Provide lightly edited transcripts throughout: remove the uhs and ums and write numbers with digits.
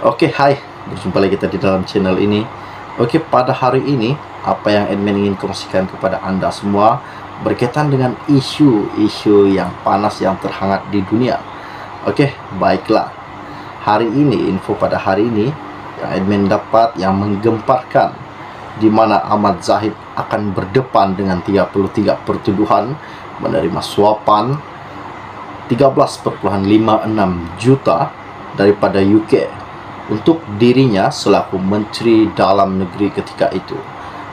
Oke, hai. Berjumpa lagi kita di dalam channel ini. Oke, pada hari ini apa yang admin ingin kongsikan kepada Anda semua berkaitan dengan isu-isu yang panas, yang terhangat di dunia. Oke, baiklah. Hari ini, info pada hari ini yang admin dapat yang menggemparkan, di mana Ahmad Zahid akan berdepan dengan 33 pertuduhan menerima suapan 13,56 juta daripada UK untuk dirinya selaku Menteri Dalam Negeri ketika itu.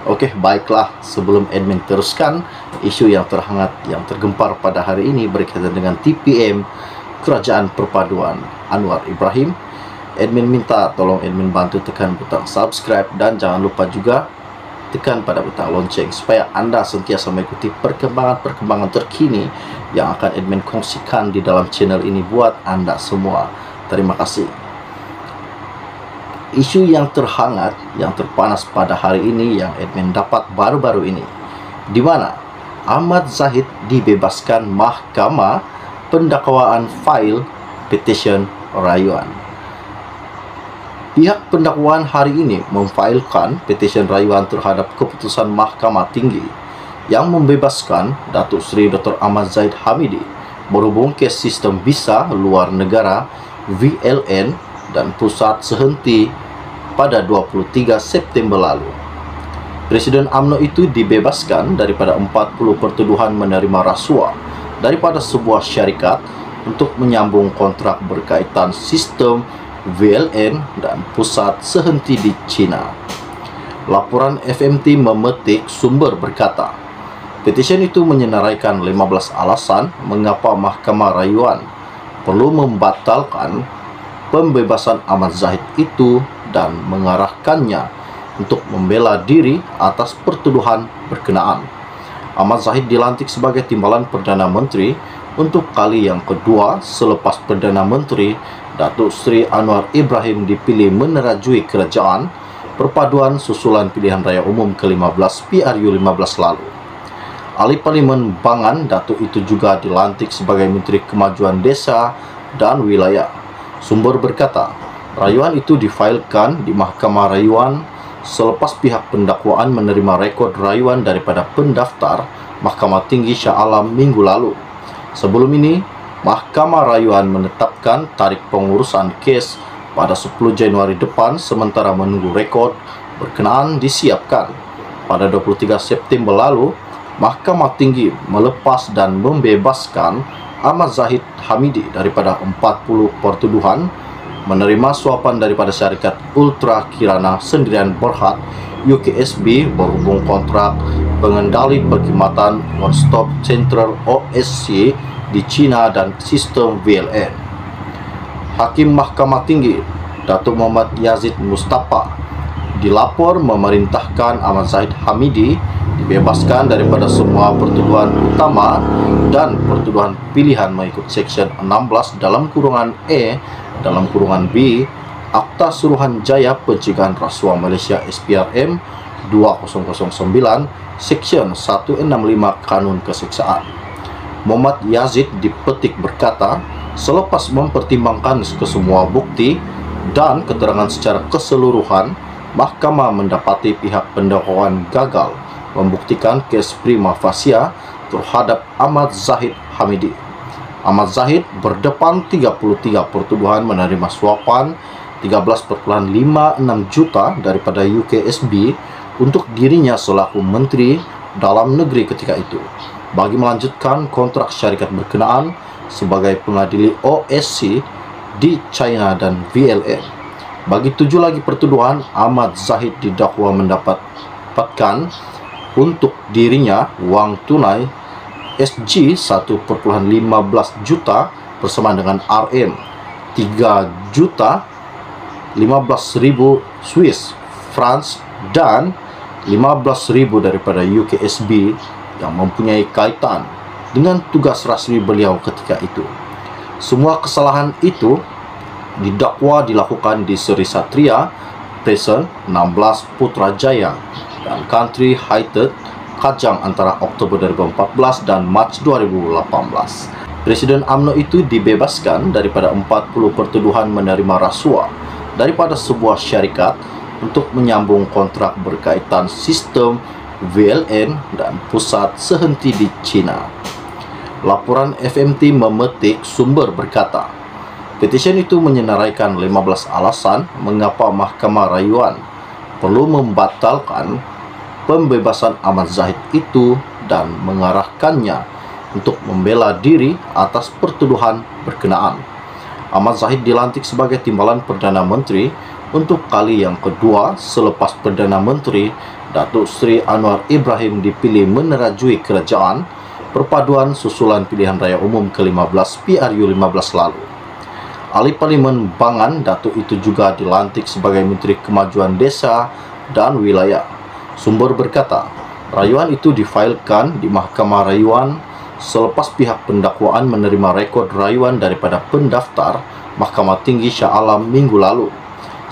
Oke, baiklah, sebelum admin teruskan isu yang terhangat yang tergempar pada hari ini berkaitan dengan TPM Kerajaan Perpaduan Anwar Ibrahim, admin minta tolong admin bantu tekan butang subscribe dan jangan lupa juga tekan pada butang lonceng supaya Anda sentiasa mengikuti perkembangan terkini yang akan admin kongsikan di dalam channel ini buat Anda semua. Terima kasih. Isu yang terhangat, yang terpanas pada hari ini yang admin dapat baru-baru ini, di mana Ahmad Zahid dibebaskan mahkamah pendakwaan file petition rayuan. Pihak pendakwaan hari ini memfailkan petition rayuan terhadap keputusan Mahkamah Tinggi yang membebaskan Datuk Seri Dr. Ahmad Zahid Hamidi berhubung kes sistem visa luar negara VLN dan pusat sehenti pada 23 September lalu. Presiden UMNO itu dibebaskan daripada 40 pertuduhan menerima rasuah daripada sebuah syarikat untuk menyambung kontrak berkaitan sistem VLN dan pusat sehenti di China. Laporan FMT memetik sumber berkata, petisyen itu menyenaraikan 15 alasan mengapa Mahkamah Rayuan perlu membatalkan pembebasan Ahmad Zahid itu dan mengarahkannya untuk membela diri atas pertuduhan berkenaan. Ahmad Zahid dilantik sebagai Timbalan Perdana Menteri untuk kali yang kedua selepas Perdana Menteri Datuk Seri Anwar Ibrahim dipilih menerajui kerajaan perpaduan susulan pilihan raya umum ke-15 PRU 15 lalu. Ahli Parlimen Bangan Datuk itu juga dilantik sebagai Menteri Kemajuan Desa dan Wilayah. Sumber berkata, rayuan itu difailkan di Mahkamah Rayuan selepas pihak pendakwaan menerima rekod rayuan daripada pendaftar Mahkamah Tinggi Shah Alam minggu lalu. Sebelum ini, Mahkamah Rayuan menetapkan tarikh pengurusan kes pada 10 Januari depan sementara menunggu rekod berkenaan disiapkan. Pada 23 September lalu, Mahkamah Tinggi melepas dan membebaskan Ahmad Zahid Hamidi daripada 40 pertuduhan menerima suapan daripada syarikat Ultra Kirana Sendirian Berhad UKSB berhubung kontrak pengendali perkhidmatan One Stop Central OSC di China dan sistem VLN. Hakim Mahkamah Tinggi Datuk Muhammad Yazid Mustafa dilapor memerintahkan Ahmad Zahid Hamidi dibebaskan daripada semua pertuduhan utama dan pertuduhan pilihan mengikut Seksyen 16 dalam kurungan E dalam kurungan B Akta Suruhanjaya Pencegahan Rasuah Malaysia SPRM 2009 Seksyen 165 Kanun Keseksaan. Muhammad Yazid dipetik berkata, selepas mempertimbangkan kesemua bukti dan keterangan secara keseluruhan, Mahkamah mendapati pihak pendakwaan gagal membuktikan kes prima facie terhadap Ahmad Zahid Hamidi. Ahmad Zahid berdepan 33 pertuduhan menerima suapan 13,56 juta daripada UKSB untuk dirinya selaku Menteri Dalam Negeri ketika itu bagi melanjutkan kontrak syarikat berkenaan sebagai pengadili OSC di China dan VLN. Bagi 7 lagi pertuduhan, Ahmad Zahid didakwa mendapatkan untuk dirinya wang tunai SG 1,15 juta bersama dengan RM 3 juta 15.000 Swiss francs dan 15.000 daripada UKSB yang mempunyai kaitan dengan tugas rasmi beliau ketika itu. Semua kesalahan itu didakwa dilakukan di Seri Satria Prison 16 Putrajaya dan Country Heights Kajang antara Oktober 2014 dan Mac 2018. Presiden UMNO itu dibebaskan daripada 40 pertuduhan menerima rasuah daripada sebuah syarikat untuk menyambung kontrak berkaitan sistem VLN dan pusat sehenti di China. Laporan FMT memetik sumber berkata, petisyen itu menyenaraikan 15 alasan mengapa Mahkamah Rayuan perlu membatalkan pembebasan Ahmad Zahid itu dan mengarahkannya untuk membela diri atas pertuduhan berkenaan. Ahmad Zahid dilantik sebagai timbalan Perdana Menteri untuk kali yang kedua selepas Perdana Menteri Datuk Seri Anwar Ibrahim dipilih menerajui kerajaan perpaduan susulan pilihan raya umum ke-15 PRU 15 lalu. Ahli Parlimen Bangan Datuk itu juga dilantik sebagai Menteri Kemajuan Desa dan Wilayah. Sumber berkata, rayuan itu difailkan di Mahkamah Rayuan selepas pihak pendakwaan menerima rekod rayuan daripada pendaftar Mahkamah Tinggi Shah Alam minggu lalu.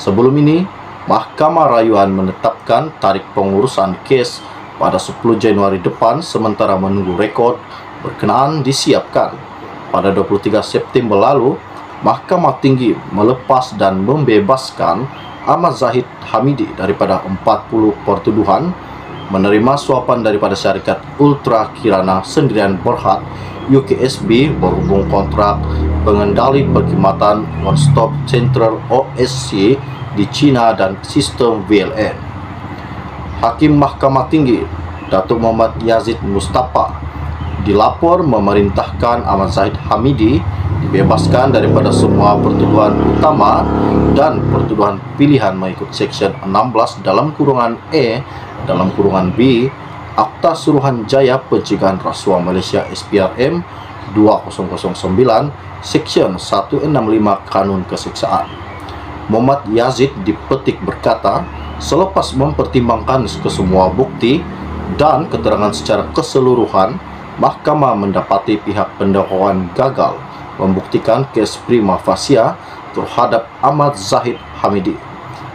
Sebelum ini, Mahkamah Rayuan menetapkan tarikh pengurusan kes pada 10 Januari depan sementara menunggu rekod berkenaan disiapkan. Pada 23 September lalu, Mahkamah Tinggi melepas dan membebaskan Ahmad Zahid Hamidi daripada 40 pertuduhan menerima suapan daripada syarikat Ultra Kirana Sendirian Berhad UKSB berhubung kontrak pengendali perkhidmatan One Stop Central OSC di China dan sistem VLN. Hakim Mahkamah Tinggi Datuk Muhammad Yazid Mustafa dilapor memerintahkan Ahmad Zahid Hamidi dibebaskan daripada semua pertuduhan utama dan pertuduhan pilihan mengikut Seksyen 16 dalam kurungan E dalam kurungan B Akta Suruhanjaya Pencegahan Rasuah Malaysia SPRM 2009 Seksyen 165 Kanun Keseksaan. Muhammad Yazid dipetik berkata, selepas mempertimbangkan kesemua bukti dan keterangan secara keseluruhan, Mahkamah mendapati pihak pendakwaan gagal membuktikan kes prima facie terhadap Ahmad Zahid Hamidi.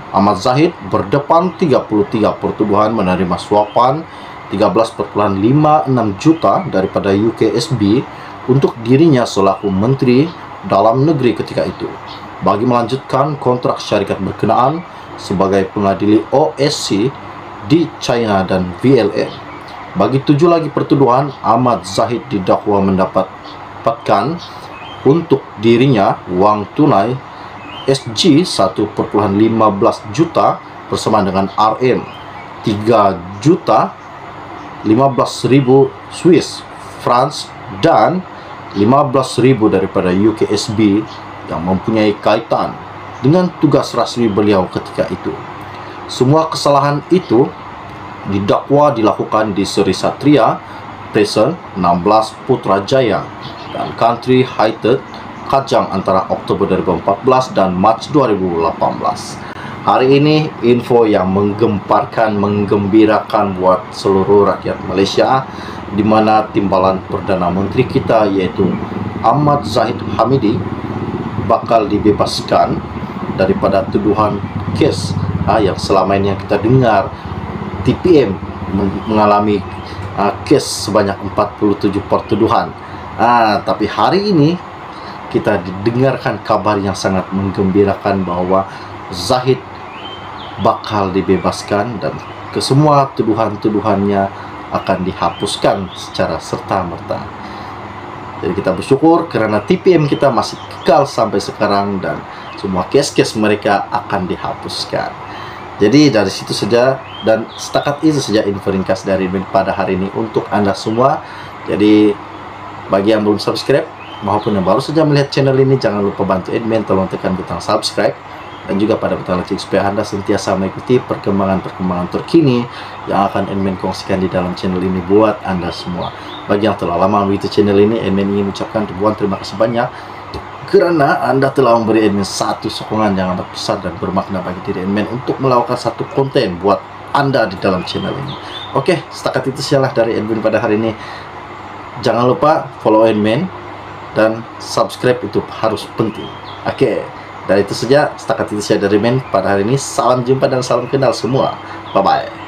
Ahmad Zahid berdepan 33 pertuduhan menerima suapan 13.56 juta daripada UKSB untuk dirinya selaku Menteri Dalam Negeri ketika itu bagi melanjutkan kontrak syarikat berkenaan sebagai pengadili OSC di China dan VLN. Bagi 7 lagi pertuduhan, Ahmad Zahid didakwa mendapatkan untuk dirinya wang tunai SG 1.15 juta bersamaan dengan RM 3 juta 15.000 Swiss francs dan 15.000 daripada UKSB yang mempunyai kaitan dengan tugas rasmi beliau ketika itu. Semua kesalahan itu didakwa dilakukan di Seri Satria Prison 16 Putrajaya dan Country Highted Kajang antara Oktober 2014 dan Mac 2018. Hari ini info yang menggemparkan, menggembirakan buat seluruh rakyat Malaysia, di mana timbalan Perdana Menteri kita yaitu Ahmad Zahid Hamidi bakal dibebaskan daripada tuduhan kes yang selama ini yang kita dengar TPM mengalami kes sebanyak 47 pertuduhan. Tapi hari ini kita didengarkan kabar yang sangat menggembirakan bahwa Zahid bakal dibebaskan dan kesemua tuduhan-tuduhannya akan dihapuskan secara serta-merta. Jadi kita bersyukur kerana TPM kita masih kekal sampai sekarang dan semua kes-kes mereka akan dihapuskan. Jadi dari situ saja dan setakat itu saja info ringkas dari Admin pada hari ini untuk Anda semua. Jadi bagi yang belum subscribe maupun yang baru saja melihat channel ini, jangan lupa bantu admin, tolong tekan butang subscribe dan juga pada butang lonceng supaya Anda sentiasa mengikuti perkembangan-perkembangan terkini yang akan admin kongsikan di dalam channel ini buat Anda semua. Bagi yang telah lama mengikuti channel ini, admin ingin mengucapkan ribuan terima kasih banyak kerana Anda telah memberi admin satu sokongan yang amat besar dan bermakna bagi diri admin untuk melakukan satu konten buat Anda di dalam channel ini. Oke, setakat itu sajalah dari admin pada hari ini. Jangan lupa follow admin dan subscribe, itu harus penting. Oke, dari itu saja, setakat itu saja dari admin pada hari ini. Salam jumpa dan salam kenal semua. Bye bye.